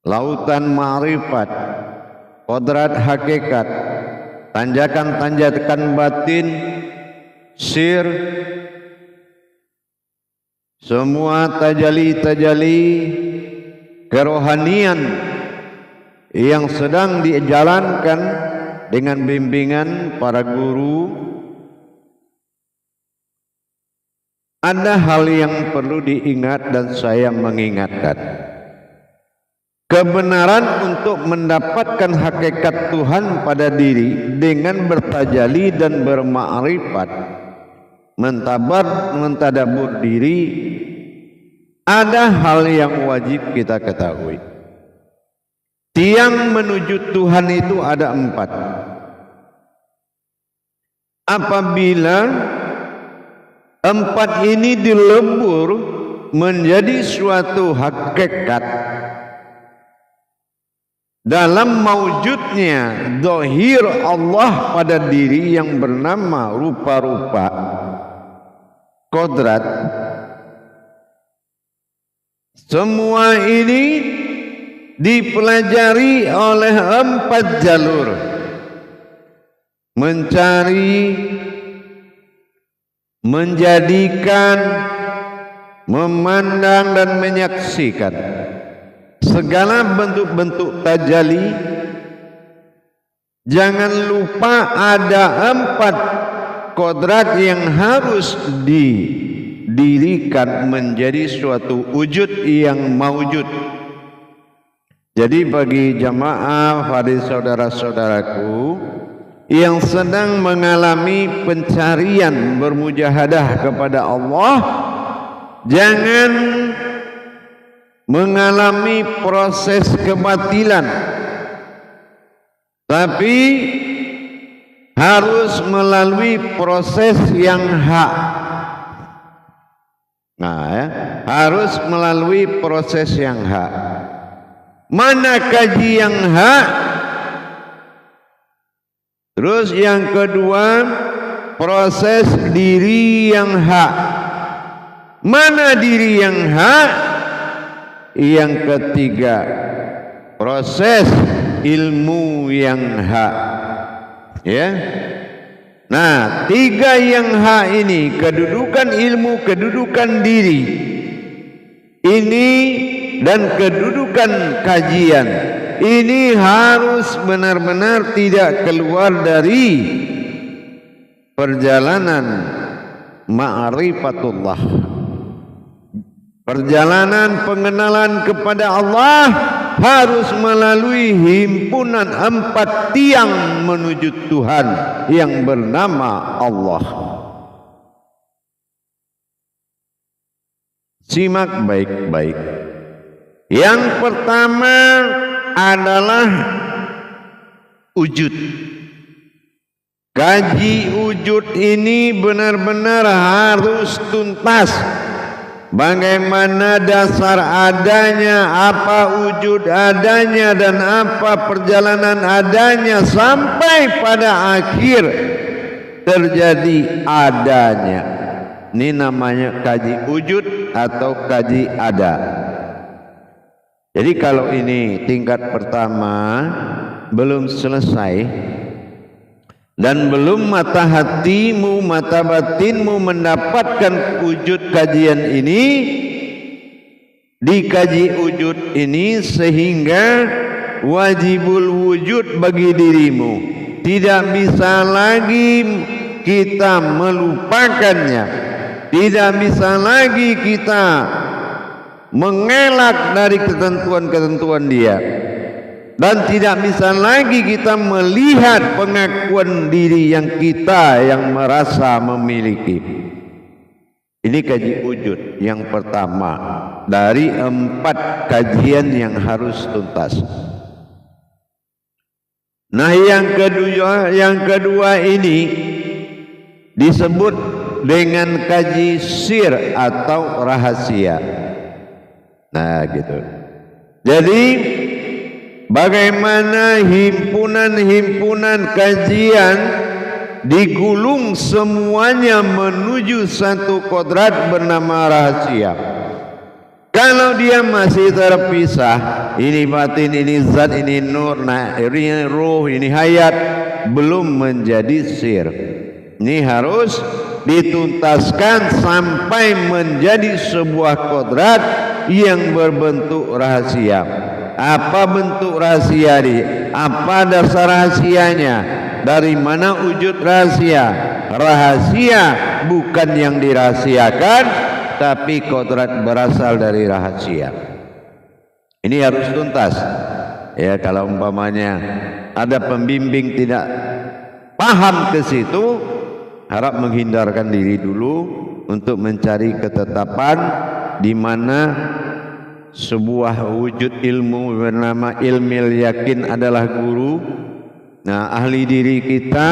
lautan ma'rifat, kodrat hakikat, tanjakan-tanjakan batin, sir, semua tajali-tajali kerohanian yang sedang dijalankan dengan bimbingan para guru. Ada hal yang perlu diingat dan saya mengingatkan. Kebenaran untuk mendapatkan hakikat Tuhan pada diri dengan bertajali dan bermakrifat, mentadabur diri, ada hal yang wajib kita ketahui. Tiang menuju Tuhan itu ada 4. Apabila 4 ini dilebur menjadi suatu hakikat dalam maujudnya zahir Allah pada diri yang bernama rupa-rupa kodrat, semua ini dipelajari oleh 4 jalur: mencari, menjadikan, memandang dan menyaksikan segala bentuk-bentuk tajalli. Jangan lupa ada 4 kodrat yang harus didirikan menjadi suatu wujud yang maujud. Jadi bagi jamaah, pada saudara-saudaraku yang sedang mengalami pencarian bermujahadah kepada Allah, jangan mengalami proses kebatilan, tapi harus melalui proses yang hak. Harus melalui proses yang hak. Mana kaji yang hak? Terus yang kedua, proses diri yang hak. Mana diri yang hak? Yang ketiga, proses ilmu yang hak. Ya. Nah, 3 yang hak ini, kedudukan ilmu, kedudukan diri ini, dan kedudukan kajian ini harus benar-benar tidak keluar dari perjalanan ma'rifatullah, perjalanan pengenalan kepada Allah harus melalui himpunan 4 tiang menuju Tuhan yang bernama Allah. Simak baik-baik. Yang pertama adalah wujud. Kaji wujud ini benar-benar harus tuntas. Bagaimana dasar adanya, apa wujud adanya, dan apa perjalanan adanya sampai pada akhir terjadi adanya. Ini namanya kaji wujud atau kaji ada. Jadi kalau ini tingkat pertama belum selesai dan belum mata hatimu, mata batinmu mendapatkan wujud kajian ini, dikaji wujud ini sehingga wajibul wujud bagi dirimu. Tidak bisa lagi kita melupakannya, tidak bisa lagi kita mengelak dari ketentuan-ketentuan dia, dan tidak bisa lagi kita melihat pengakuan diri yang kita yang merasa memiliki. Ini kaji wujud yang pertama dari 4 kajian yang harus tuntas. Nah, yang kedua ini disebut dengan kaji sir atau rahasia. Nah, gitu. Jadi bagaimana himpunan-himpunan kajian digulung semuanya menuju satu kodrat bernama rahasia. Kalau dia masih terpisah, ini batin, ini zat, ini nur, nah ini ruh, ini hayat, belum menjadi sir. Ini harus dituntaskan sampai menjadi sebuah kodrat yang berbentuk rahasia. Apa bentuk rahasia ini? Apa dasar rahasianya? Dari mana wujud rahasia? Rahasia bukan yang dirahasiakan, tapi kodrat berasal dari rahasia. Ini harus tuntas. Ya, kalau umpamanya ada pembimbing tidak paham ke situ, harap menghindarkan diri dulu untuk mencari ketetapan di mana sebuah wujud ilmu bernama ilmil yakin adalah guru. Nah, ahli diri kita,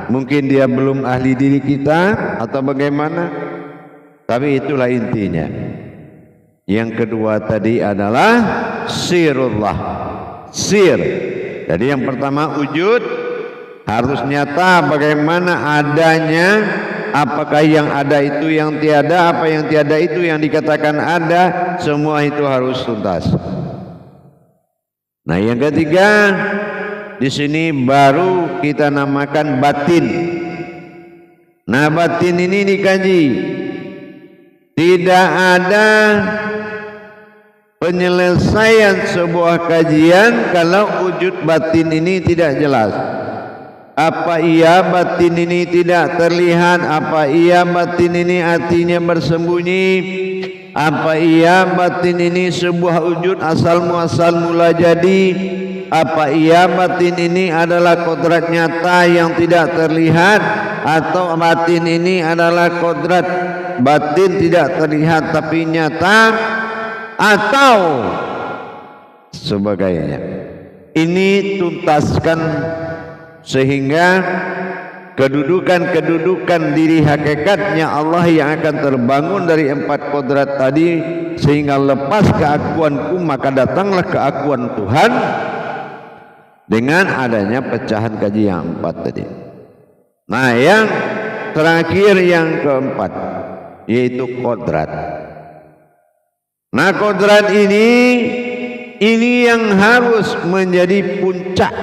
mungkin dia belum ahli diri kita atau bagaimana, tapi itulah intinya. Yang kedua tadi adalah sirullah, sir. Jadi yang pertama wujud harus nyata, bagaimana adanya. Apakah yang ada itu yang tiada, apa yang tiada itu yang dikatakan ada, semua itu harus tuntas. Nah, yang ketiga di sini baru kita namakan batin. Nah, batin ini dikaji. Tidak ada penyelesaian sebuah kajian kalau wujud batin ini tidak jelas. Apa iya batin ini tidak terlihat? Apa iya batin ini artinya bersembunyi? Apa iya batin ini sebuah wujud asal muasal mula jadi? Apa iya batin ini adalah kodrat nyata yang tidak terlihat? Atau batin ini adalah kodrat batin tidak terlihat tapi nyata? Atau sebagainya. Ini tuntaskan sehingga kedudukan diri hakikatnya Allah yang akan terbangun dari 4 kodrat tadi, sehingga lepas keakuanku maka datanglah keakuan Tuhan dengan adanya pecahan kaji yang 4 tadi. Nah, yang terakhir yang keempat yaitu kodrat. Nah, kodrat ini yang harus menjadi puncak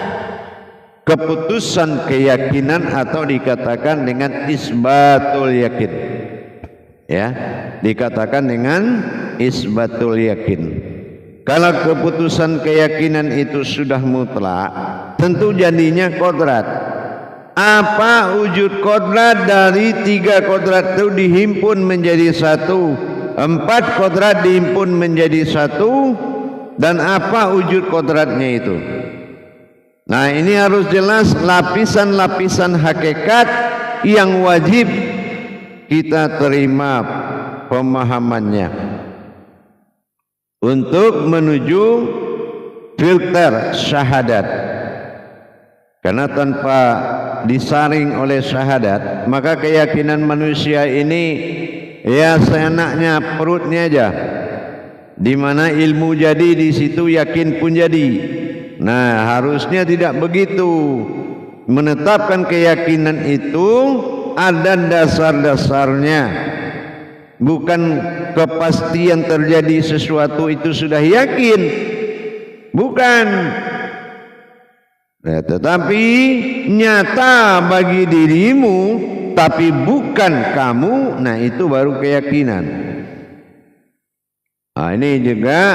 keputusan keyakinan atau dikatakan dengan isbatul yakin. Ya, dikatakan dengan isbatul yakin. Kalau keputusan keyakinan itu sudah mutlak, tentu jadinya kodrat. Apa wujud kodrat? Dari 3 kodrat itu dihimpun menjadi 1, 4 kodrat dihimpun menjadi 1, dan apa wujud kodratnya itu? Nah, ini harus jelas lapisan-lapisan hakikat yang wajib kita terima pemahamannya untuk menuju filter syahadat. Karena tanpa disaring oleh syahadat, maka keyakinan manusia ini ya seenaknya perutnya aja. Di mana ilmu jadi, di situ yakin pun jadi. Nah, harusnya tidak begitu. Menetapkan keyakinan itu ada dasar-dasarnya. Bukan kepastian terjadi sesuatu itu sudah yakin. Bukan. Nah, tetapi nyata bagi dirimu tapi bukan kamu, nah itu baru keyakinan. Nah, ini juga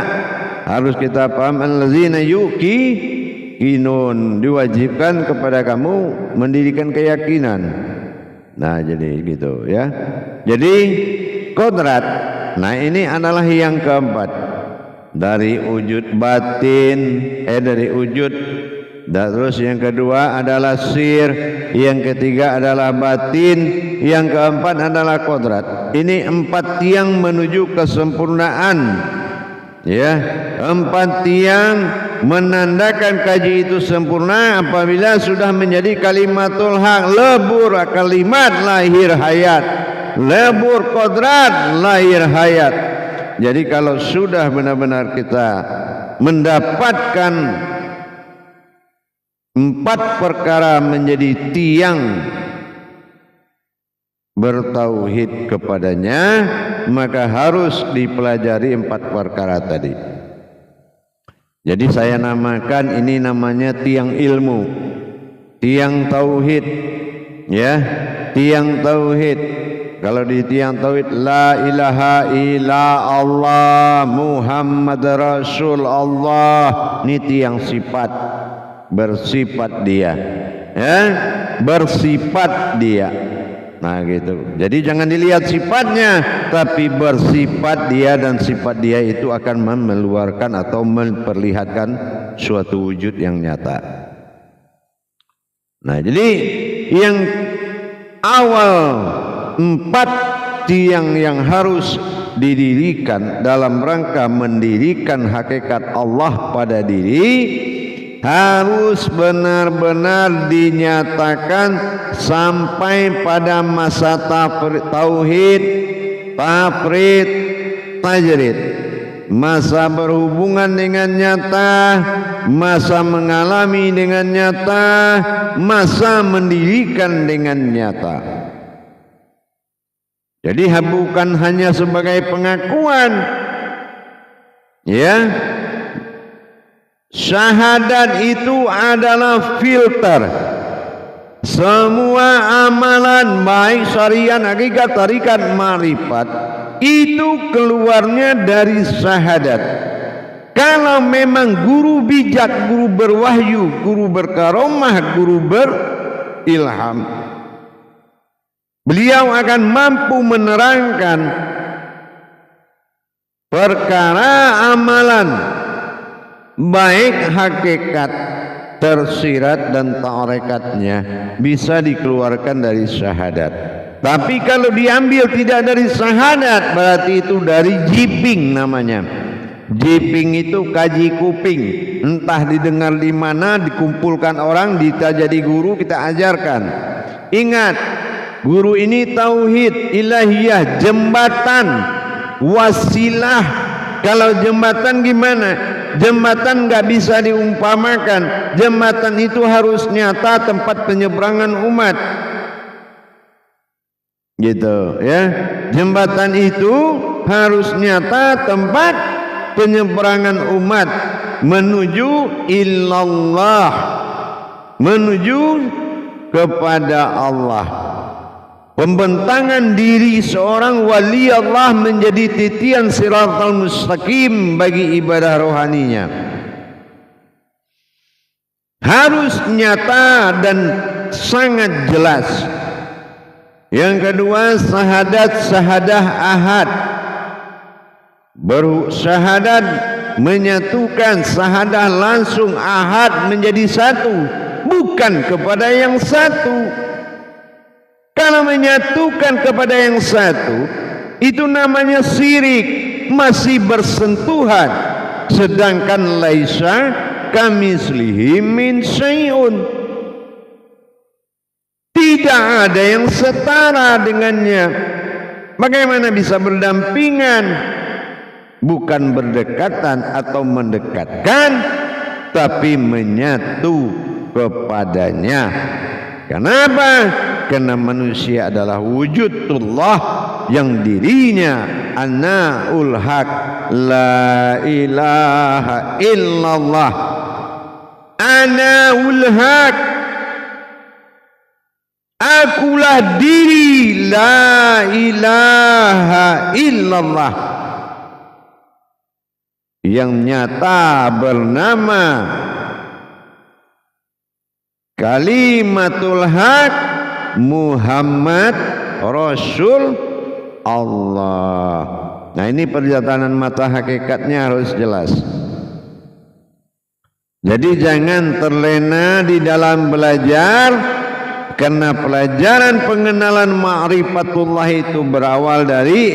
harus kita paham. Allazina yuqinun, diwajibkan kepada kamu mendirikan keyakinan. Nah, jadi gitu ya. Jadi kodrat, nah ini adalah yang keempat dari wujud batin, dari wujud. Dan terus yang kedua adalah sir, yang ketiga adalah batin, yang keempat adalah kodrat. Ini 4 tiang menuju kesempurnaan. Ya, 4 tiang menandakan kaji itu sempurna apabila sudah menjadi kalimatul haq, lebur kalimat lahir hayat, lebur kodrat lahir hayat. Jadi kalau sudah benar-benar kita mendapatkan 4 perkara menjadi tiang bertauhid kepadanya, maka harus dipelajari 4 perkara tadi. Jadi saya namakan ini namanya tiang ilmu, tiang tauhid, ya, tiang tauhid. Kalau di tiang tauhid, la ilaha illa Allah Muhammad Rasulullah, ini tiang sifat, bersifat dia, ya, bersifat dia. Nah gitu. Jadi jangan dilihat sifatnya, tapi bersifat dia, dan sifat dia itu akan mengeluarkan atau memperlihatkan suatu wujud yang nyata. Nah jadi yang awal 4 tiang yang harus didirikan dalam rangka mendirikan hakikat Allah pada diri harus benar-benar dinyatakan sampai pada masa tauhid, tafrid, tajrid, masa berhubungan dengan nyata, masa mengalami dengan nyata, masa mendirikan dengan nyata. Jadi bukan hanya sebagai pengakuan, ya. Syahadat itu adalah filter. Semua amalan baik syariat, hakikat, tarikat, ma'rifat itu keluarnya dari syahadat. Kalau memang guru bijak, guru berwahyu, guru berkaromah, guru berilham, beliau akan mampu menerangkan perkara amalan baik hakikat, tersirat dan tarekatnya bisa dikeluarkan dari syahadat. Tapi kalau diambil tidak dari syahadat, berarti itu dari jiping namanya. Jiping itu kaji kuping, entah didengar di mana, dikumpulkan orang, kita jadi guru, kita ajarkan. Ingat, guru ini tauhid, ilahiyah, jembatan, wasilah. Kalau jembatan gimana? Jembatan nggak bisa diumpamakan. Jembatan itu harus nyata tempat penyeberangan umat, gitu ya. Jembatan itu harus nyata tempat penyeberangan umat menuju illallah, menuju kepada Allah. Pembentangan diri seorang wali Allah menjadi titian siratal mustaqim bagi ibadah rohaninya. Harus nyata dan sangat jelas. Yang kedua, syahadah ahad. Bersyahadat menyatukan, syahadah langsung, ahad menjadi satu, bukan kepada yang satu. Kalau menyatukan kepada yang satu, itu namanya syirik, masih bersentuhan. Sedangkan laisa kamislihi min syai'un, tidak ada yang setara dengannya. Bagaimana bisa berdampingan? Bukan berdekatan atau mendekatkan, tapi menyatu kepadanya. Kenapa? Karena manusia adalah wujudullah yang dirinya anaul haq, la ilaha illallah, anaul haq, akulah diri, la ilaha illallah, yang nyata bernama kalimatul haq Muhammad Rasul Allah. Nah ini perjalanan mata hakikatnya harus jelas. Jadi jangan terlena di dalam belajar, karena pelajaran pengenalan ma'rifatullah itu berawal dari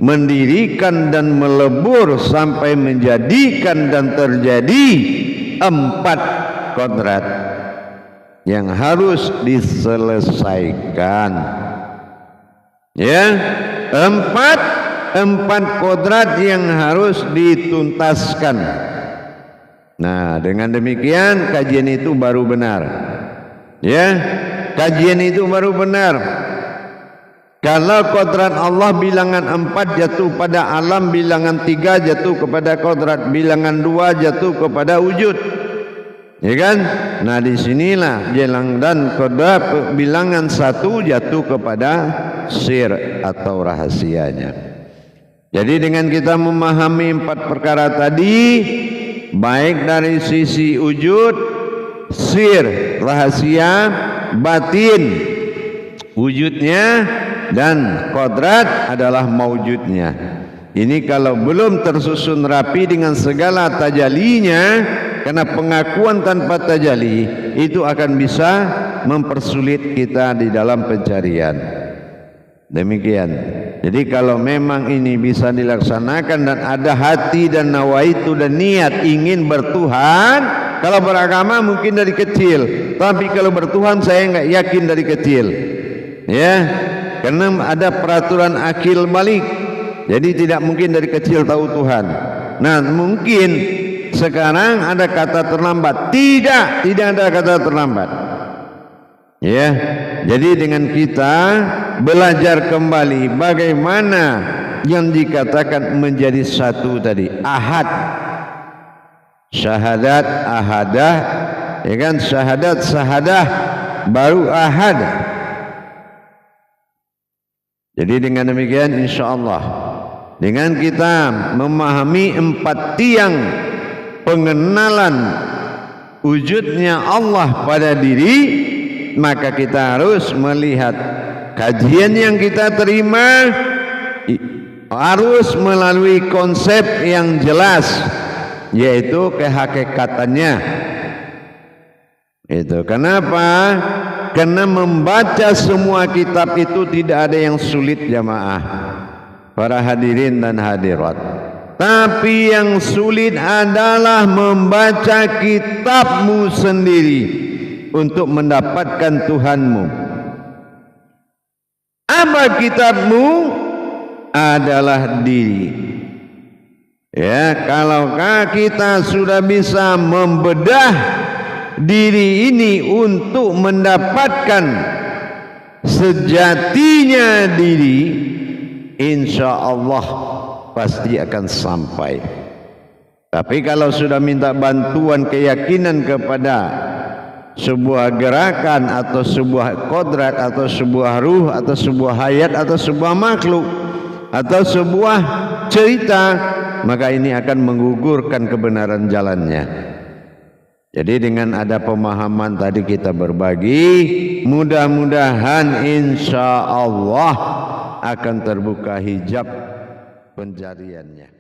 mendirikan dan melebur sampai menjadikan dan terjadi 4 kodrat yang harus diselesaikan, ya. 4 kodrat yang harus dituntaskan. Nah dengan demikian kajian itu baru benar, ya. Kajian itu baru benar. Kalau kodrat Allah bilangan 4 jatuh pada alam, bilangan 3 jatuh kepada kodrat, bilangan 2 jatuh kepada wujud, ya kan? Nah disinilah jelang dan kodrat bilangan 1 jatuh kepada sir atau rahasianya. Jadi dengan kita memahami 4 perkara tadi, baik dari sisi wujud, sir, rahasia, batin, wujudnya, dan kodrat adalah maujudnya. Ini kalau belum tersusun rapi dengan segala tajalinya, karena pengakuan tanpa tajali itu akan bisa mempersulit kita di dalam pencarian. Demikian. Jadi kalau memang ini bisa dilaksanakan dan ada hati dan nawaitu dan niat ingin bertuhan, kalau beragama mungkin dari kecil, tapi kalau bertuhan saya enggak yakin dari kecil, ya. Karena ada peraturan akil balik, jadi tidak mungkin dari kecil tahu Tuhan. Nah mungkin sekarang ada kata terlambat, tidak ada kata terlambat, ya. Jadi dengan kita belajar kembali bagaimana yang dikatakan menjadi satu tadi, ahad, syahadat, ahadah, ya kan, syahadat, sahadah, baru ahad. Jadi dengan demikian insyaallah dengan kita memahami 4 tiang pengenalan wujudnya Allah pada diri, maka kita harus melihat kajian yang kita terima harus melalui konsep yang jelas, yaitu kehakikatannya. Itu kenapa? Karena membaca semua kitab itu tidak ada yang sulit jamaah, para hadirin dan hadirat. Tapi yang sulit adalah membaca kitabmu sendiri untuk mendapatkan Tuhanmu. Apa kitabmu? Adalah diri. Ya, kalaukah kita sudah bisa membedah diri ini untuk mendapatkan sejatinya diri, insya Allah pasti akan sampai. Tapi kalau sudah minta bantuan keyakinan kepada sebuah gerakan atau sebuah kodrat atau sebuah ruh atau sebuah hayat atau sebuah makhluk atau sebuah cerita, maka ini akan menggugurkan kebenaran jalannya. Jadi dengan ada pemahaman tadi kita berbagi, mudah-mudahan insya Allah akan terbuka hijab pencariannya.